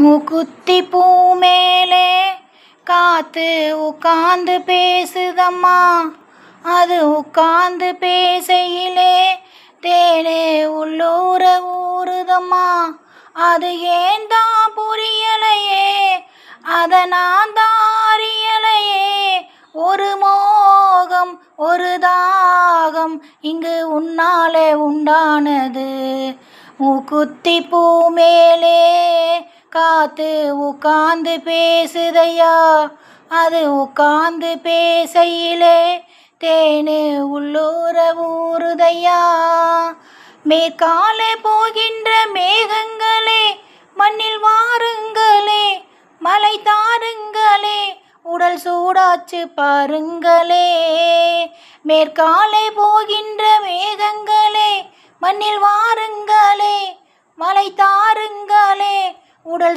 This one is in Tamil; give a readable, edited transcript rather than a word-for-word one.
மூக்குத்தி பூ மேலே காத்து உட்காந்து பேசுதம்மா. அது உட்காந்து பேசையிலே தேனே உள்ளூர ஊறுதம்மா. அது ஏன் தான் புரியலையே, அதை நான் தான் அறியலையே. ஒரு மோகம் ஒரு தாகம் இங்கு உன்னாலே உண்டானது. மூக்குத்தி பூ மேலே காத்து உட்காந்து பேசுதையா. அது உட்காந்து பேசையிலே தேனு உள்ளூர ஊறுதையா. மேற்காலே போகின்ற மேகங்களே மண்ணில் வாருங்களே, மலை தாருங்களே, உடல் சூடாச்சு பாருங்களே. மேற்காலே போகின்ற மேகங்களே மண்ணில் வாருங்களே, மலை தாருங்களே, உடல்